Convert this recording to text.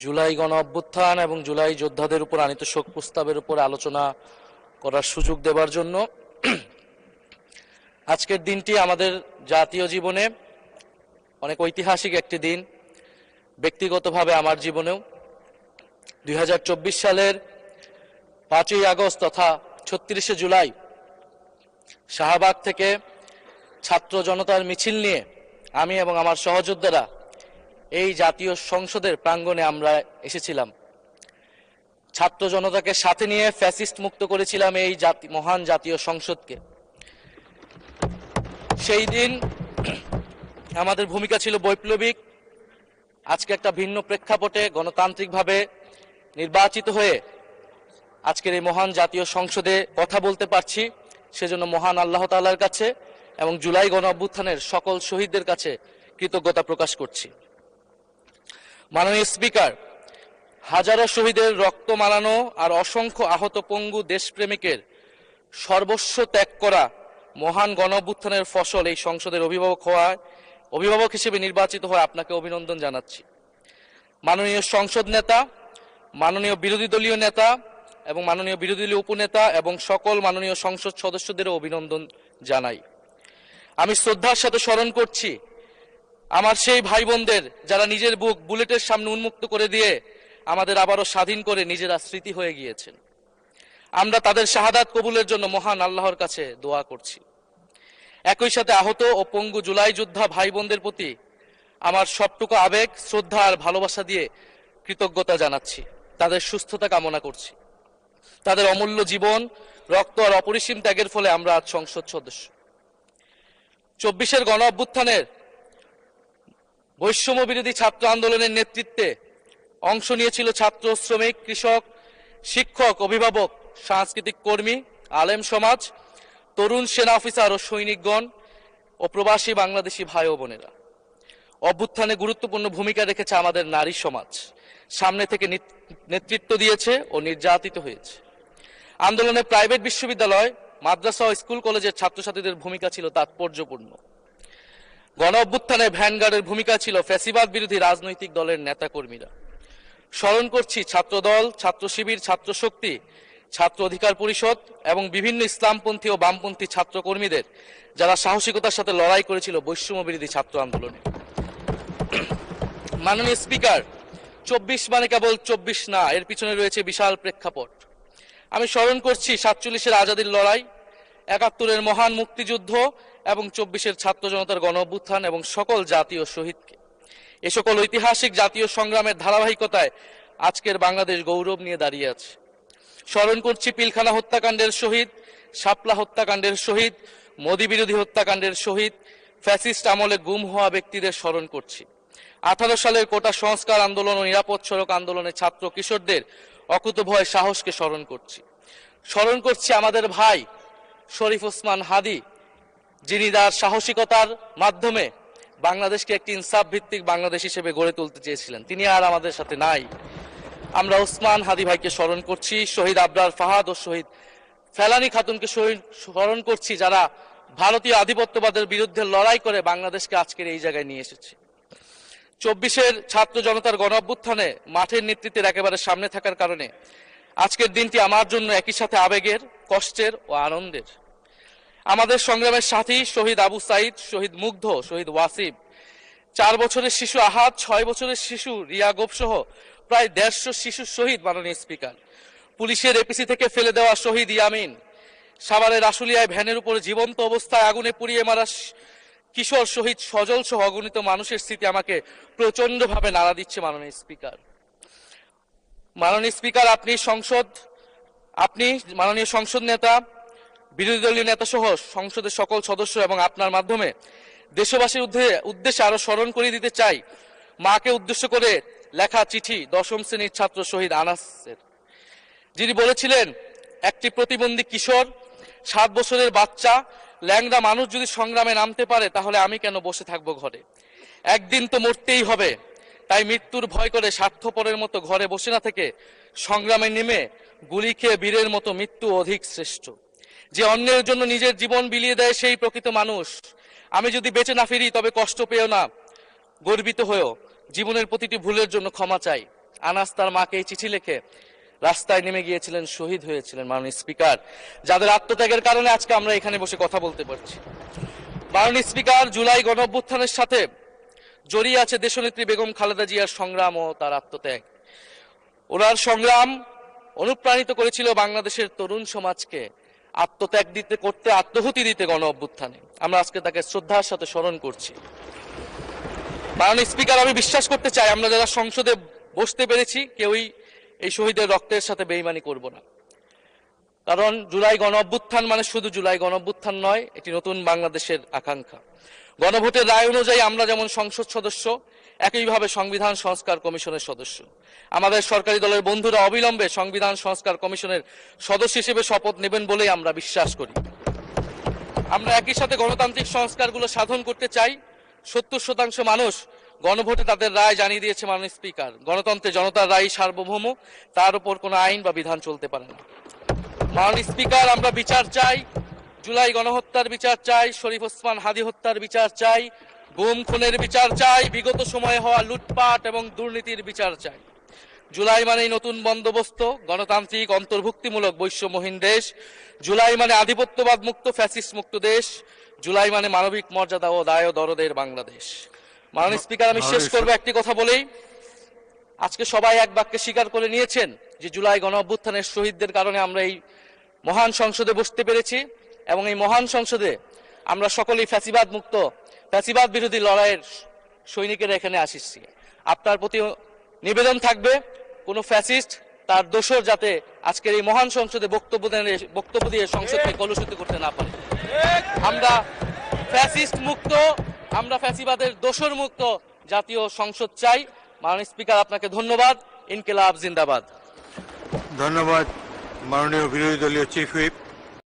জুলাই গণ অভ্যুত্থান এবং জুলাই যোদ্ধাদের উপর আনীত শোক প্রস্তাবের উপর আলোচনা করার সুযোগ দেবার জন্য আজকের দিনটি আমাদের জাতীয় জীবনে অনেক ঐতিহাসিক একটি দিন। ব্যক্তিগতভাবে আমার জীবনেও 2024 সালের 5ই আগস্ট তথা 36শে জুলাই শাহবাগ থেকে ছাত্র জনতার মিছিল নিয়ে আমি এবং আমার সহযোদ্ধারা এই জাতীয় সংসদের প্রাঙ্গণে আমরা এসেছিলাম। ছাত্র জনতাকে সাথে নিয়ে ফ্যাসিস্ট মুক্ত করেছিলাম এই মহান জাতীয় সংসদকে। সেই দিন আমাদের ভূমিকা ছিল বৈপ্লবিক। আজকে একটা ভিন্ন প্রেক্ষাপটে গণতান্ত্রিকভাবে নির্বাচিত হয়ে আজকের এই মহান জাতীয় সংসদে কথা বলতে পারছি, সেজন্য মহান আল্লাহ তাআলার কাছে এবং জুলাই গণ অভ্যুত্থানের সকল শহীদদের কাছে কৃতজ্ঞতা প্রকাশ করছি। মাননীয় স্পিকার, হাজারো শহীদের রক্ত মালানো আর অসংখ্য আহত পঙ্গু দেশপ্রেমিকের সর্বস্ব ত্যাগ করা মহান গণ অভ্যুত্থানের ফসল এই সংসদের অভিভাবক হিসেবে নির্বাচিত হয়ে আপনাকে অভিনন্দন জানাচ্ছি। মাননীয় সংসদ নেতা, মাননীয় বিরোধী দলীয় নেতা এবং মাননীয় বিরোধী দলীয় উপনেতা এবং সকল মাননীয় সংসদ সদস্যদেরও অভিনন্দন জানাই। আমি শ্রদ্ধার সাথে স্মরণ করছি আমার সেই ভাই বোনদের যারা নিজের বুক বুলেটের সামনে উন্মুক্ত করে দিয়ে আমাদের আবারও স্বাধীন করে নিজেরা স্মৃতি হয়ে গিয়েছেন। আমরা তাদের শাহাদাত কবুলের জন্য মহান আল্লাহর কাছে দোয়া করছি। একই সাথে আহত ও পঙ্গু জুলাই যোদ্ধা ভাই বোনদের প্রতি আমার সবটুকু আবেগ, শ্রদ্ধা আর ভালোবাসা দিয়ে কৃতজ্ঞতা জানাচ্ছি। তাদের সুস্থতা কামনা করছি। তাদের অমূল্য জীবন, রক্ত আর অপরিসীম ত্যাগের ফলে আমরা আজ সংসদ সদস্য। 24-এর গণ অভ্যুত্থানের বৈষম্য বিরোধী ছাত্র আন্দোলনের নেতৃত্বে অংশ নিয়েছিল ছাত্র, শ্রমিক, কৃষক, শিক্ষক, অভিভাবক, সাংস্কৃতিক কর্মী, আলেম সমাজ, তরুণ সেনা অফিসার ও সৈনিকগণ ও প্রবাসী বাংলাদেশি ভাই ও বোনেরা। অভ্যুত্থানে গুরুত্বপূর্ণ ভূমিকা রেখেছে আমাদের নারী সমাজ, সামনে থেকে নেতৃত্ব দিয়েছে ও নির্যাতিত হয়েছে। আন্দোলনে প্রাইভেট বিশ্ববিদ্যালয়, মাদ্রাসা ও স্কুল কলেজের ছাত্রছাত্রীদের ভূমিকা ছিল তাৎপর্যপূর্ণ। গণ অভ্যুত্থানে ভ্যানগার্ডের ভূমিকা ছিল ফ্যাসিবাদ বিরোধী রাজনৈতিক দলের নেতাকর্মীরা। স্মরণ করছি ছাত্রদল, ছাত্র শিবির, ছাত্র শক্তি, ছাত্র অধিকার পরিষদ এবং বিভিন্ন ইসলামপন্থী ও বামপন্থী ছাত্র কর্মীদের যারা সাহসিকতার সাথে লড়াই করেছিল বৈষম্য বিরোধী ছাত্র আন্দোলনে। মাননীয় স্পিকার, 24 মানে কেবল 24 না, এর পিছনে রয়েছে বিশাল প্রেক্ষাপট। আমি স্মরণ করছি 47-এর আজাদির লড়াই, 71-এর মহান মুক্তিযুদ্ধ এবং 24-এর ছাত্র জনতার গণ অভ্যুত্থান এবং সকল জাতীয় শহীদকে। এ সকল ঐতিহাসিক জাতীয় সংগ্রামের ধারাবাহিকতায় আজকের বাংলাদেশ গৌরব নিয়ে দাঁড়িয়ে আছে। স্মরণ করছি পিলখানা হত্যাকাণ্ডের শহীদ, শাপলা হত্যাকাণ্ডের শহীদ, মোদী বিরোধী হত্যাকাণ্ডের শহীদ, ফ্যাসিস্ট আমলে গুম হওয়া ব্যক্তিদের স্মরণ করছি। 18 সালের কোটা সংস্কার আন্দোলন ও নিরাপদ সড়ক আন্দোলনে ছাত্র কিশোরদের অকুতোভয় সাহসকে স্মরণ করছি। স্মরণ করছি আমাদের ভাই শরীফ ওসমান হাদী, যিনি তার সাহসিকতার মাধ্যমে বাংলাদেশকে একটি ইনসাফ ভিত্তিক বাংলাদেশ হিসেবে গড়ে তুলতে চেয়েছিলেন। তিনি আর আমাদের সাথে নাই। আমরা ওসমান হাদী ভাইকে স্মরণ করছি। শহীদ আবরার ফাহাদ ও শহীদ ফেলানী খাতুনকে স্মরণ করছি, যারা ভারতীয় আধিপত্যবাদের বিরুদ্ধে লড়াই করে বাংলাদেশকে আজকের এই জায়গায় নিয়ে এসেছে। 24-এর ছাত্র জনতার গণ অভ্যুত্থানে মাঠের নেতৃত্বের একেবারে সামনে থাকার কারণে আজকের দিনটি আমার জন্য একই সাথে আবেগের, কষ্টের ও আনন্দের। আমাদের সংগ্রামের সাথী শহীদ আবু সাইদ, শহীদ মুগ্ধ, শহীদ ওয়াসিব, 4 বছরের শিশু আহাদ, 6 বছরের শিশু রিয়া গোপ সহ প্রায় 150 শিশু শহীদ। মাননীয় স্পিকার, পুলিশের এপিসি থেকে ফেলে দেওয়া শহীদ ইয়ামিন, সাভারের আশুলিয়ায় ভ্যানের উপরে জীবন্ত অবস্থায় আগুনে পুড়িয়ে মারা কিশোর শহীদ সজল সহ অগণিত মানুষের স্মৃতি আমাকে প্রচন্ডভাবে নাড়া দিচ্ছে। মাননীয় স্পিকার, আপনি মাননীয় সংসদ নেতা, বিরোধী দলীয় নেতা সহ সংসদের সকল সদস্য এবং আপনার মাধ্যমে দেশবাসীর উদ্দেশ্যে আরো স্মরণ করিয়ে দিতে চাই মাকে উদ্দেশ্য করে লেখা চিঠি 10ম শ্রেণীর ছাত্র শহীদ আনাসের, যিনি বলেছিলেন, একটি প্রতিবন্ধী কিশোর, 7 বছরের বাচ্চা, ল্যাংড়া মানুষ যদি সংগ্রামে নামতে পারে তাহলে আমি কেন বসে থাকবো ঘরে? একদিন তো মরতেই হবে, তাই মৃত্যুর ভয় করে স্বার্থপরের মতো ঘরে বসে না থেকে সংগ্রামে নেমে গুলি খেয়ে বীরের মতো মৃত্যু অধিক শ্রেষ্ঠ। যে অন্যের জন্য নিজের জীবন বিলিয়ে দেয় সেই প্রকৃত মানুষ। আমি যদি বেঁচে না ফিরি তবে কষ্ট পেও না, গর্বিত হয়েও জীবনের প্রতিটি ভুলের জন্য ক্ষমা চাই। আনাস তার মাকে এই চিঠি লিখে রাস্তায় নেমে গিয়েছিলেন, শহীদ হয়েছিলেন মাননীয় স্পিকার, যাদের আত্মত্যাগের কারণে আজকে আমরা এখানে বসে কথা বলতে পারছি। মাননীয় স্পিকার, জুলাই গণঅভ্যুত্থানের সাথে জড়িয়ে আছে দেশনেত্রী বেগম খালেদা জিয়ার সংগ্রাম ও তার আত্মত্যাগ। ওনার সংগ্রাম অনুপ্রাণিত করেছিল বাংলাদেশের তরুণ সমাজকে আত্মত্যাগ করতে, আত্মহুতি দিতে গণ অভ্যুত্থানে। আমরা আজকে তাকে শ্রদ্ধার সাথে স্মরণ করছি। মাননীয় স্পিকার, আমি বিশ্বাস করতে চাই আমরা যারা সংসদে বসতে পেরেছি কেউই এই শহীদের রক্তের সাথে বেইমানি করব না। কারণ জুলাই গণ অভ্যুত্থান মানে শুধু জুলাই গণ অভ্যুত্থান নয়, এটি নতুন বাংলাদেশের আকাঙ্ক্ষা। গণভোটের রায় অনুযায়ী আমরা যেমন সংসদ সদস্য, একইভাবে সংবিধান সংস্কার কমিশনের সদস্য। আমাদের সরকারি দলের বন্ধুরা অবিলম্বে সংবিধান সংস্কার কমিশনের সদস্য হিসেবে শপথ নেবেন বলেই আমরা বিশ্বাস করি। আমরা একই সাথে গণতান্ত্রিক সংস্কারগুলো সাধন করতে চাই। 70% মানুষ গণভোটে তাদের রায় জানিয়ে দিয়েছে মাননীয় স্পিকার। গণতন্ত্রে জনতার রায় সার্বভৌম, তার উপর কোনো আইন বা বিধান চলতে পারে না। মাননীয় স্পিকার, আমরা বিচার চাই, জুলাই গণহত্যার বিচার চাই, শরীফ ওসমান হাদী হত্যার বিচার চাই, গুম খুনের বিচার চাই, বিগত সময়ে হওয়া লুটপাট এবং দুর্নীতির বিচার চাই। জুলাই মানেই নতুন বন্দোবস্ত, গণতান্ত্রিক অন্তর্ভুক্তিমূলক বৈষম্যহীন দেশ। জুলাই মানে আধিপত্যবাদ মুক্ত, ফ্যাসিস্ট মুক্ত দেশ। জুলাই মানে মানবিক মর্যাদা ও দায় ও দরদের বাংলাদেশ। মাননীয় স্পিকার, আমি শেষ করবো একটি কথা বলেই। আজকে সবাই এক বাক্যে স্বীকার করে নিয়েছেন যে জুলাই গণ অভ্যুত্থানের শহীদদের কারণে আমরা এই মহান সংসদে বসতে পেরেছি এবং এই মহান সংসদে আমরা সকলেই ফ্যাসিবাদ মুক্ত, ফ্যাসিবাদ বিরোধী লড়াইয়ের সৈনিকেরা এখানে আসিছি। আপনার প্রতি নিবেদন থাকবে কোনো ফ্যাসিস্ট তার দোসর যাতে আজকের এই মহান সংসদে বক্তব্য দিয়ে সংসদকে কলুষিত করতে না পারে। আমরা ফ্যাসিস্ট মুক্ত, আমরা ফ্যাসিবাদের দোসর মুক্ত জাতীয় সংসদ চাই। মাননীয় স্পিকার, আপনাকে ধন্যবাদ। ইনকিলাব জিন্দাবাদ। ধন্যবাদ মাননীয় বিরোধী দলীয় চিফ হুইপ।